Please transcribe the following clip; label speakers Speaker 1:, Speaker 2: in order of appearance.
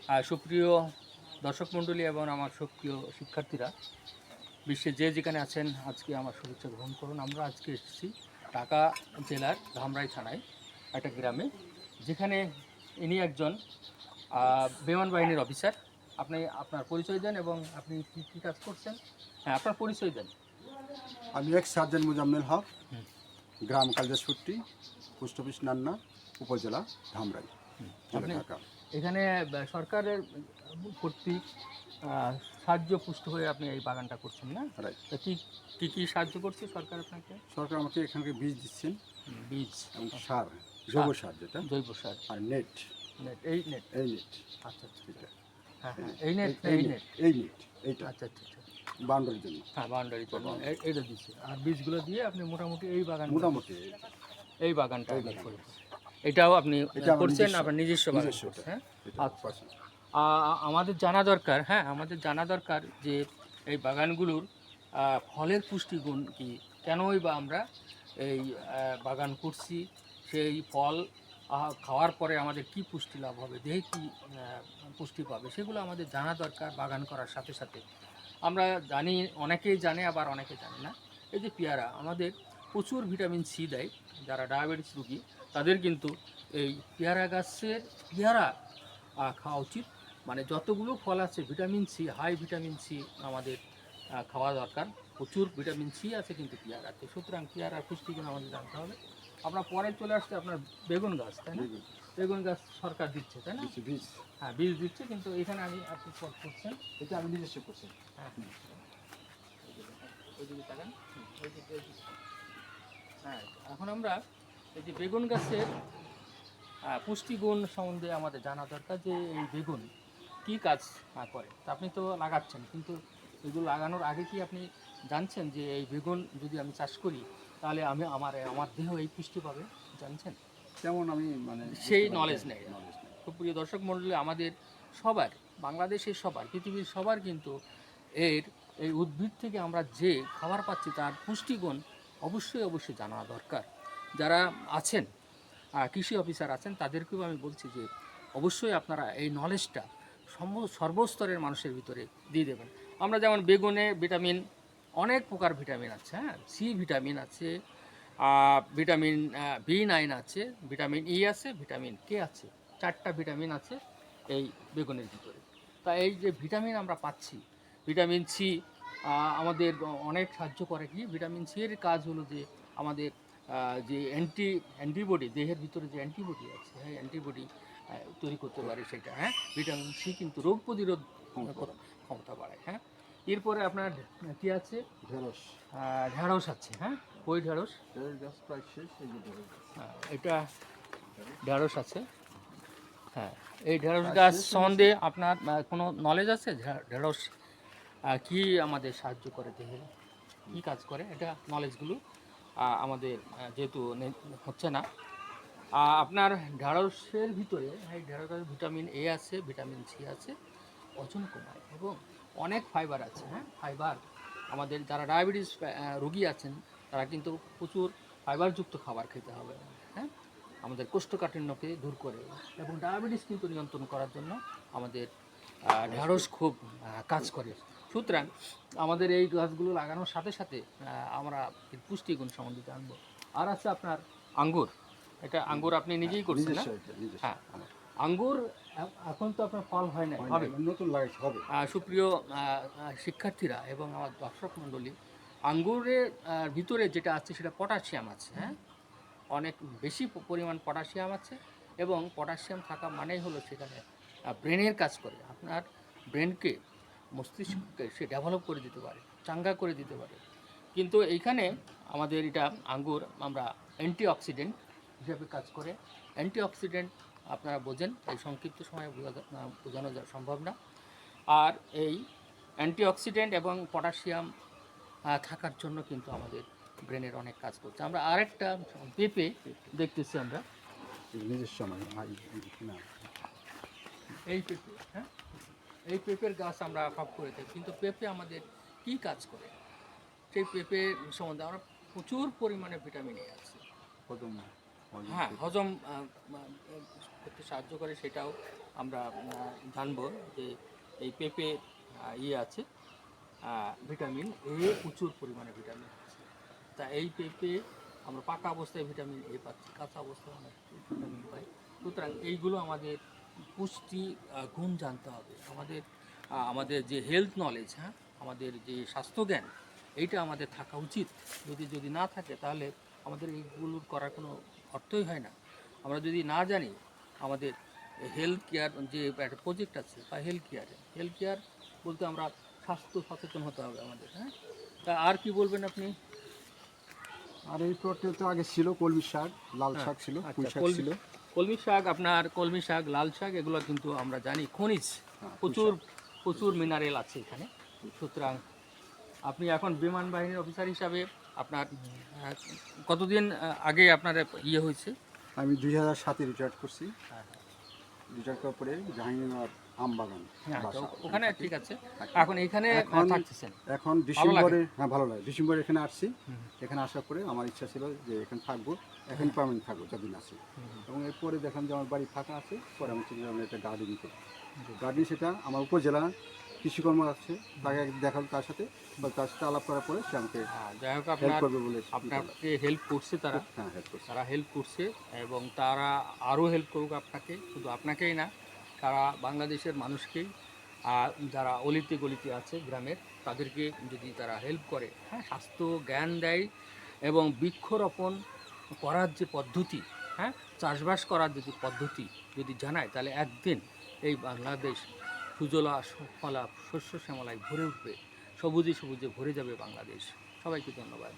Speaker 1: সুপ্রিয় দর্শক মণ্ডলী এবং আমার সুপ্রিয় শিক্ষার্থীরা, বিশ্বে যে যেখানে আছেন আজকে আমার শুভেচ্ছা গ্রহণ করুন। আমরা আজকে এসেছি ঢাকা জেলার ধামরাই থানায় একটা গ্রামে, যেখানে ইনি একজন বিমান বাহিনীর অফিসার। আপনি আপনার পরিচয় দেন এবং আপনি কী কী কাজ করছেন। হ্যাঁ, আপনার পরিচয় দেন।
Speaker 2: আমি এক সার্জেন্ট মুজাম্মেল হক,
Speaker 1: হুম।
Speaker 2: গ্রাম কালজাসুট্টি, পোস্ট অফিস নান্না, উপজেলা ধামরাই, জেলা
Speaker 1: আপনি
Speaker 2: ঢাকা।
Speaker 1: এখানে সরকারের কর্তৃক সাহায্য পুষ্ট হয়ে আপনি এই বাগানটা করছেন, না?
Speaker 2: রাইট।
Speaker 1: তো কী কী কী সাহায্য করছে সরকার আপনাকে?
Speaker 2: সরকার আমাকে এখানকার বীজ দিচ্ছেন
Speaker 1: বীজ
Speaker 2: এবং সার, জৈব সার যেটা,
Speaker 1: জৈব সার,
Speaker 2: আর নেট,
Speaker 1: নেট, এই নেট।
Speaker 2: এই নেট,
Speaker 1: আচ্ছা আচ্ছা,
Speaker 2: এটা
Speaker 1: হ্যাঁ হ্যাঁ, এই নেট,
Speaker 2: এই
Speaker 1: এই
Speaker 2: নেট,
Speaker 1: নেট।
Speaker 2: এই নেট, এইটা
Speaker 1: আচ্ছা আচ্ছা আচ্ছা,
Speaker 2: বাউন্ডারির জন্য।
Speaker 1: হ্যাঁ, বাউন্ডারি জন্য এইটা দিচ্ছে। আর বীজগুলো দিয়ে আপনি মোটামুটি এই বাগান,
Speaker 2: মোটামুটি
Speaker 1: এই বাগানটা
Speaker 2: এই
Speaker 1: আপনি
Speaker 2: বাগান।
Speaker 1: করেছেন। এটাও আপনি
Speaker 2: এটা আমার
Speaker 1: করছেন,
Speaker 2: নিজস্ব,
Speaker 1: আপনার নিজস্ব বাগান
Speaker 2: নিজস্ব
Speaker 1: করছেন,
Speaker 2: এটা,
Speaker 1: হ্যাঁ?
Speaker 2: এটা
Speaker 1: আচ্ছা।
Speaker 2: personal।
Speaker 1: আমাদের জানা দরকার, হ্যাঁ, আমাদের জানা দরকার যে এই বাগানগুলোর ফলের পুষ্টিগুণ কি, কেনই বা আমরা এই বাগান করছি, সেই ফল খাওয়ার পরে আমাদের কি পুষ্টি লাভ হবে, দেহে কি পুষ্টি পাবে, সেগুলো আমাদের জানা দরকার। বাগান করার সাথে সাথে আমরা জানি, অনেকেই জানে আবার অনেকে জানে না। এই যে পেয়ারা আমাদের প্রচুর ভিটামিন সি দেয়। যারা ডায়াবেটিস রোগী তাদের কিন্তু এই পেয়ারা গাছের পেয়ারা খাওয়া উচিত। মানে যতগুলো ফল আছে vitamin C, high vitamin C আমাদের খাওয়া দরকার। প্রচুর ভিটামিন সি আছে কিন্তু পেয়ারাতে, সুতরাং পেয়ারার পুষ্টিগুণ আমাদের জানতে হবে। আপনার পরে চলে আসছে আপনার বেগুন গাছ, তাই না? বেগুন গাছ সরকার দিচ্ছে, তাই না?
Speaker 2: বীজ,
Speaker 1: হ্যাঁ, বীজ দিচ্ছে, কিন্তু এখানে আপনি পট করছেন।
Speaker 2: এটা আমি নিজস্ব করছি।
Speaker 1: হ্যাঁ, ওইদিকে তাকান। ওইদিকে। হ্যাঁ, এখন আমরা এই যে বেগুন গাছের পুষ্টিগুণ সম্বন্ধে আমাদের জানা দরকার, যে এই বেগুন কী কাজ করে। তা আপনি তো লাগাচ্ছেন, কিন্তু এগুলো লাগানোর আগে কি আপনি জানছেন যে এই বেগুন যদি আমি চাষ করি তাহলে আমার দেহ এই পুষ্টি পাবে, জানছেন?
Speaker 2: তেমন আমি মানে
Speaker 1: সেই নলেজ নেই।
Speaker 2: নলেজ নেই।
Speaker 1: খুব প্রিয় দর্শক মণ্ডলী, আমাদের সবার, বাংলাদেশের সবার, পৃথিবীর সবার কিন্তু এই উদ্ভিদ থেকে আমরা যে খাবার পাচ্ছি তার পুষ্টিগুণ অবশ্যই অবশ্যই জানা দরকার। যারা আছেন কৃষি অফিসার আছেন, তাদেরকেও আমি বলছি যে অবশ্যই আপনারা এই নলেজটা সর্বস্তরের মানুষের ভিতরে দিয়ে দেবেন। আমরা যেমন বেগুনে ভিটামিন, অনেক প্রকার ভিটামিন আছে, হ্যাঁ, সি ভিটামিন আছে, ভিটামিন B9 আছে, ভিটামিন ই আছে, ভিটামিন কে আছে, 4টা ভিটামিন আছে এই বেগুনের ভিতরে। তা এই যে ভিটামিন আমরা পাচ্ছি, ভিটামিন সি আমাদের অনেক সাহায্য করে। কি ভিটামিন সি এর কাজ হলো যে আমাদের যে অ্যান্টিবডি, দেহের ভিতরে যে অ্যান্টিবডি আছে, হ্যাঁ, অ্যান্টিবডি তৈরি করতে পারে সেটা, হ্যাঁ। ভিটামিন সি কিন্তু রোগ প্রতিরোধ ক্ষমতা বাড়ায়, হ্যাঁ। এরপরে আপনার কি আছে?
Speaker 2: ঢেঁড়স,
Speaker 1: ঢেঁড়স আছে, হ্যাঁ। ওই ঢেঁড়স,
Speaker 2: ঢেঁড়স গাছ প্রায় শেষ, এই যে ঢেঁড়স গাছ।
Speaker 1: এটা ঢেঁড়স আছে, হ্যাঁ। এই ঢেঁড়স গাছ সম্বন্ধে আপনার কোনো নলেজ আছে? ঢেঁড়স কি আমাদের সাহায্য করে, দেহে কী কাজ করে, এটা নলেজগুলো আমাদের যেহেতু হচ্ছে না। আপনার ঢেঁড়সের ভিতরে, এই ঢেঁড়সের ভিটামিন এ আছে, ভিটামিন সি আছে, ওজন কমায় এবং অনেক ফাইবার আছে, হ্যাঁ। ফাইবার আমাদের যারা ডায়াবেটিস রোগী আছেন তারা কিন্তু প্রচুর ফাইবারযুক্ত খাবার খেতে হবে, হ্যাঁ। আমাদের কোষ্ঠকাঠিন্যকে দূর করে এবং ডায়াবেটিস কিন্তু নিয়ন্ত্রণ করার জন্য আমাদের ঢেঁড়স খুব কাজ করে। সুতরাং আমাদের এই গাছগুলো লাগানোর সাথে সাথে আমরা এর পুষ্টিগুণ সম্বন্ধে জানবো। আর আছে আপনার আঙ্গুর। এটা আঙ্গুর আপনি নিজেই করছেন, না?
Speaker 2: নিজস্ব, এটা নিজস্ব।
Speaker 1: হ্যাঁ, আঙ্গুর এখন তো আপনার ফল হয় না, হবে।
Speaker 2: নতুন লাগাইতে হবে।
Speaker 1: সুপ্রিয় শিক্ষার্থীরা এবং আমার দর্শক মণ্ডলী, আঙ্গুরের ভিতরে যেটা আছে সেটা পটাশিয়াম আছে, হ্যাঁ। অনেক বেশি পরিমাণ পটাশিয়াম আছে এবং পটাশিয়াম থাকা মানেই হলো সেখানে ব্রেনের কাজ করে। আপনার ব্রেনকে, মস্তিষ্ককে সে ডেভেলপ করে দিতে পারে, চাঙ্গা করে দিতে পারে। কিন্তু এইখানে আমাদের এটা আঙ্গুর আমরা অ্যান্টিঅক্সিডেন্ট হিসেবে কাজ করে। অ্যান্টিঅক্সিডেন্ট আপনারা বোঝেন, এই সংক্ষিপ্ত সময়ে বোঝানো সম্ভব না। আর এই অ্যান্টিঅক্সিডেন্ট এবং পটাশিয়াম থাকার জন্য কিন্তু আমাদের ব্রেনের অনেক কাজ করছে। আমরা আরেকটা পেঁপে দেখতেছি আমরা,
Speaker 2: নিজস্ব মানে না,
Speaker 1: এই পেঁপে, হ্যাঁ, এই পেঁপের গাছ আমরা সব করে থাকি, কিন্তু পেঁপে আমাদের কী কাজ করে সেই পেঁপে সম্বন্ধে আমরা প্রচুর পরিমাণে ভিটামিন এ আছে,
Speaker 2: হজম,
Speaker 1: হ্যাঁ, হজম করতে সাহায্য করে, সেটাও আমরা জানবো যে এই পেঁপে ইয়ে আছে ভিটামিন এ, প্রচুর পরিমাণে ভিটামিন আছে। তা এই পেঁপে আমরা পাকা অবস্থায় ভিটামিন এ পাচ্ছি, কাঁচা অবস্থায় আমরা ভিটামিন পাই। সুতরাং এইগুলো আমাদের পুষ্টি গুণ জানতে হবে। আমাদের যে হেলথ নলেজ, হ্যাঁ, আমাদের যে স্বাস্থ্যজ্ঞান, এইটা আমাদের থাকা উচিত। যদি না থাকে তাহলে আমাদের এইগুলোর করার কোনো অর্থই হয় না। আমরা যদি না জানি আমাদের হেলথ কেয়ার যে একটা প্রজেক্ট আছে বা হেলথ কেয়ার বলতে আমরা স্বাস্থ্য সচেতন হতে হবে আমাদের, হ্যাঁ। তা আর কি বলবেন আপনি?
Speaker 2: আর এই প্লটে তো আগে ছিল কলমি শাক, লাল
Speaker 1: হ্যাঁ,
Speaker 2: শাক ছিল,
Speaker 1: আচ্ছা,
Speaker 2: পুঁই শাক ছিল।
Speaker 1: কলমি শাক, আপনার কলমি শাক, লাল শাক, এগুলো কিন্তু আমরা জানি খনিজ,
Speaker 2: হ্যাঁ, পুঁই
Speaker 1: প্রচুর
Speaker 2: শাক।
Speaker 1: প্রচুর মিনারেল আছে এখানে। সুতরাং আপনি এখন বিমান বাহিনীর অফিসার হিসাবে আপনার কতদিন আগে আপনার ইয়ে হয়েছে?
Speaker 2: আমি 2007-এ রিটায়ার করছি।
Speaker 1: হ্যাঁ,
Speaker 2: রিটায়ার করার পরে জাহাঙ্গীরনগর আমবাগান
Speaker 1: হ্যাঁ, তো
Speaker 2: বাসা,
Speaker 1: ওখানে
Speaker 2: থাকি।
Speaker 1: ঠিক আছে।
Speaker 2: থাকি।
Speaker 1: এখন এখানে
Speaker 2: এখন
Speaker 1: থাকতেছেন?
Speaker 2: এখন
Speaker 1: ভালো লাগে?
Speaker 2: ডিসেম্বরে, হ্যাঁ ভালো লাগে, ডিসেম্বরে এখানে আসছি। এখানে আসার পরে আমার ইচ্ছা ছিল যে এখানে থাকবো, এখন পার্মানেন্ট থাকবো যতদিন আছি। এবং এরপরে দেখলাম যে আমার বাড়ি ফাঁকা আছে, পরে আমি চিন্তা করলাম একটা গার্ডেনিং করি। গার্ডেনিং সেটা আমার উপজেলা কৃষিকর্ম আছে, তাকে দেখাল তার সাথে, বা তার সাথে আলাপ করার পরে সে আমাকে
Speaker 1: যাই হোক,
Speaker 2: হেল্প করবে বলে
Speaker 1: আপনাকে হেল্প করছে তারা,
Speaker 2: হ্যাঁ হেল্প করছে।
Speaker 1: তারা হেল্প করছে এবং তারা আরও হেল্প করুক আপনাকে, শুধু আপনাকেই না, সারা বাংলাদেশের মানুষকেই। আর যারা অলিতে গলিতে আছে গ্রামের, তাদেরকে যদি তারা হেল্প করে, হ্যাঁ, স্বাস্থ্য জ্ঞান দেয় এবং বৃক্ষরোপণ করার যে পদ্ধতি, হ্যাঁ, চাষবাস করার যদি পদ্ধতি যদি জানায়, তাহলে একদিন এই বাংলাদেশ সুজলা সুফলা শস্য শ্যামলায় ভরে উঠবে, সবুজে সবুজে ভরে যাবে বাংলাদেশ। সবাইকে ধন্যবাদ।